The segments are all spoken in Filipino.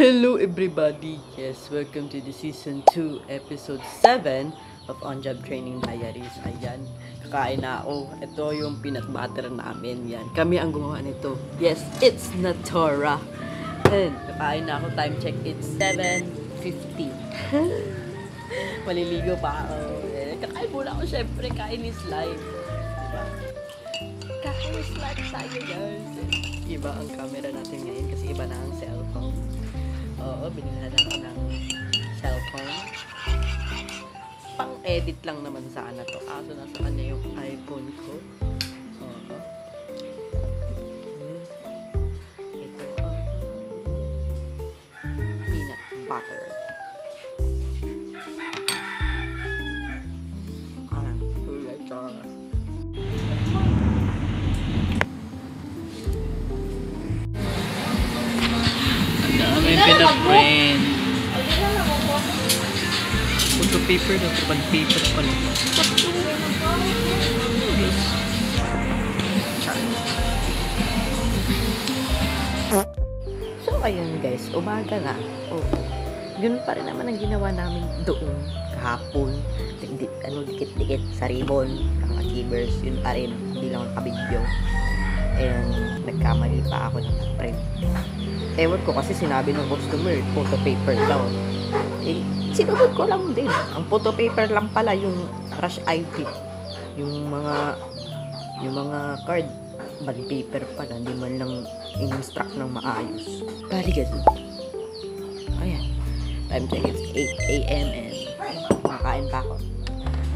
Hello everybody! Yes, welcome to the season 2, episode 7 of On Job Training Diaries. Ayan, kakain na ako. Ito yung peanut butter namin. Yan, kami ang gumawa nito. Yes, it's Natura. And kakain na ako. Time check, it's 7:50. Maliligo pa ako. Kakain muna ako, syempre. Kain is life. Diba? Kain is life tayo, guys. Iba ang camera natin ngayon kasi iba na ang cellphone. Oo, binilhan ako ng cellphone. Pang-edit lang naman sana to. So nasa kanya yung iPhone ko. Oo. Ito ang peanut butter. Tulad siya. May pinaprint. Photo paper daw. Kapag paper pala. So, ayun guys. Umaga na. Oh. Yun pa rin naman ang ginawa namin doon. Kahapon. Dikit-dikit sa ribbon. Ang achievers. Yun pa rin. Hindi lang nakabidyo. And nagkamali pa ako ng print. Ewan ko kasi sinabi ng customer, photo paper daw. Sinunod ko lang din. Ang photo paper lang pala yung rush ID. Yung mga card, bond paper pala. Hindi man lang in-instruct ng maayos. Baligan. Ayan. Time check, it's 8 a.m. and makakain pa ako.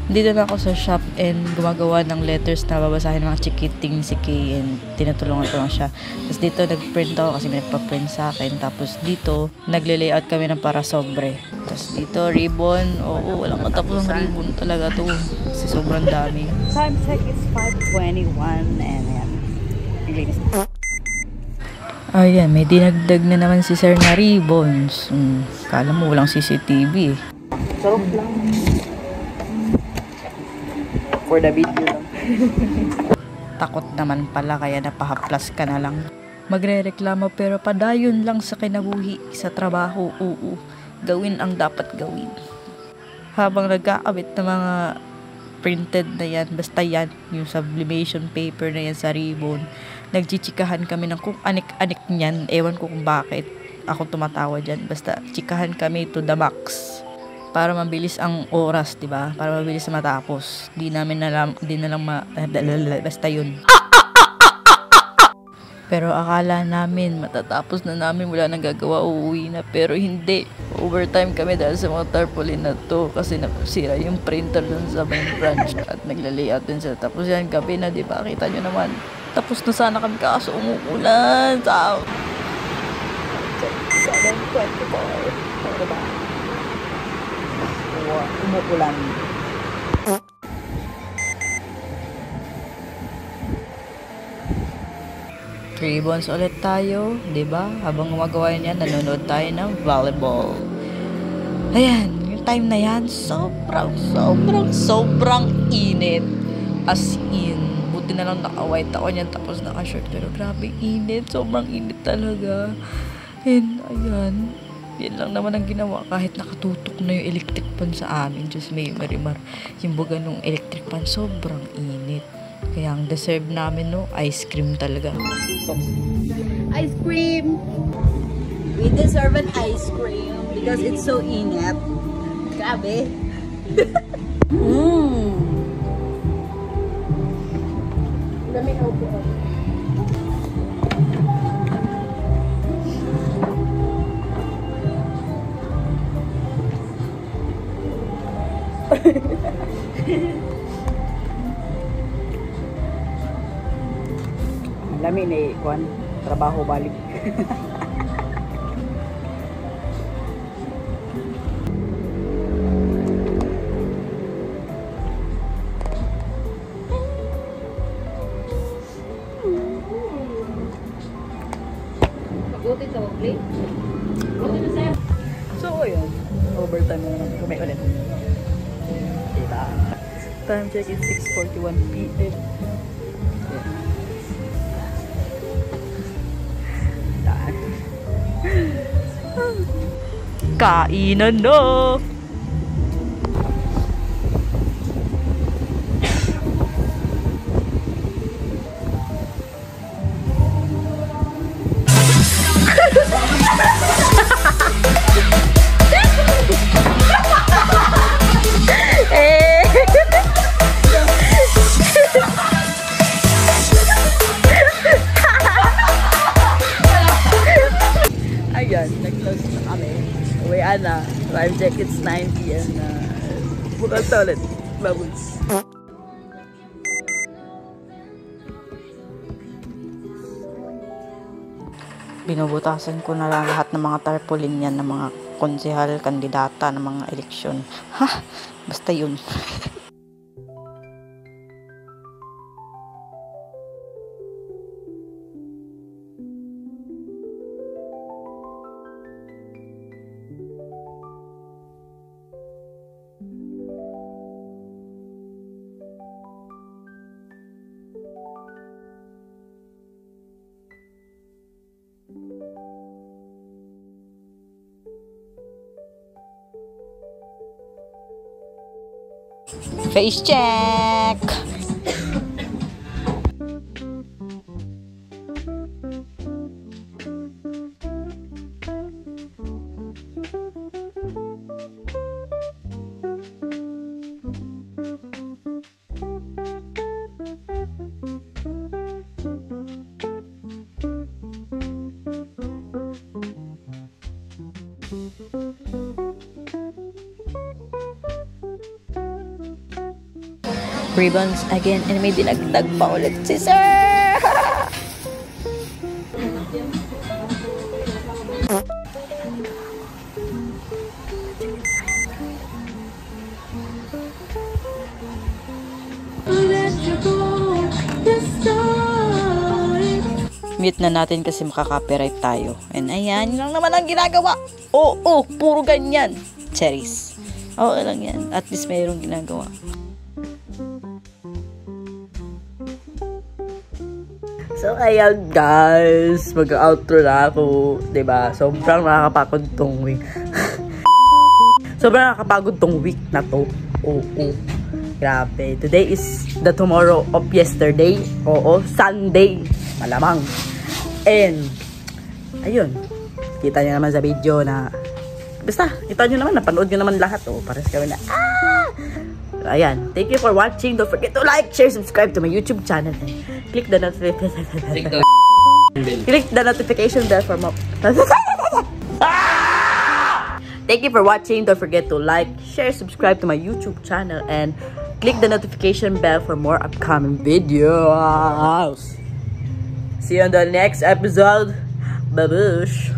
Dito na ako sa shop and gumagawa ng letters na babasahin ng mga chikiting si Kay and tinutulungan ko lang siya. Tapos dito nag-print ako kasi may nagpa-print sa akin. Tapos dito nagle-layout kami ng para sobre. Tapos dito ribbon. Oo, walang matapos ng ribbon talaga to. Kasi sobrang dami. Time check is 5:21 and ayan. Ayan, may dinagdag na naman si Sir na ribbons. Kala mo walang CCTV eh. Sarap lang. For the video lang. Takot naman pala kaya napahaplas ka na lang. Magre-reklamo pero padayon lang sa kinabuhi sa trabaho. Oo, gawin ang dapat gawin. Habang nagkakabit ng mga printed na yan, basta yan, yung sublimation paper na yan sa ribbon, nagchichikahan kami ng kung anik-anik niyan. Ewan ko kung bakit ako tumatawa dyan. Basta chikahan kami to the max. Para mabilis ang oras, 'di ba? Para mabilis matapos. Di na lang basta 'yun. Pero akala namin matatapos na namin, wala nang gagawa, uuwi na, pero hindi. Overtime kami dahil sa mga tarpaulin na to kasi nasira yung printer dun sa main branch at nagla-layout din sila. Tapos yan, gabi na, 'di ba? Kita nyo naman. Tapos na sana kami kaso umuulan. 7:24. Ano ba? Umuulan. Ribbons ulit tayo, 'di ba? Habang gumagawa niyan, nanonood tayo ng volleyball. Ayan, yung time na yan, sobrang init. As in, buti na lang naka-white ako niyan tapos naka-short, pero grabe init, sobrang init talaga. And ayan, yan lang naman ang ginawa kahit nakatutok na yung electric fan sa amin. Diyos may marimar. Yung buga nung electric fan, sobrang init. Kaya ang deserve namin, no, ice cream talaga. Ice cream! We deserve an ice cream because it's so init. Grabe. Dami na upo. Lami na ikuan, trabaho balik. So, ayun. Overtime na naman kami ulit. Diba? Time check is 6:41 p.m. Kainan na! Ayan, nag-close na kami. Uwian na. Time check, it's 9 p.m. na. Bukas na ulit. Babos. Binubutasan ko na lang lahat ng mga tarpaulin yan ng mga konsehal, kandidata ng mga eleksyon. Ha? Basta yun. Face check! Ribbons again, and may dinagdag pa ulit si Sir! Mute na natin kasi makaka-copyright tayo. And ayan, yun lang naman ang ginagawa. Oo, puro ganyan. Cherries. Oo lang yan. At least mayroong ginagawa. So, ayan guys, mag-outro na ako, diba? Sobrang nakakapagod tong week. Sobrang nakakapagod tong week na to. Oo. Grabe. Today is the tomorrow of yesterday. Oo, Sunday. Malamang. And, ayun. Kita nyo naman sa video na, basta, kita nyo naman, napanood nyo naman lahat. Oh, pares kami na, ayan. Thank you for watching. Don't forget to like, share, subscribe to my YouTube channel. And click the notification. Click the notification bell for more. Thank you for watching. Don't forget to like, share, subscribe to my YouTube channel, and click the notification bell for more upcoming videos. See you on the next episode. Babush.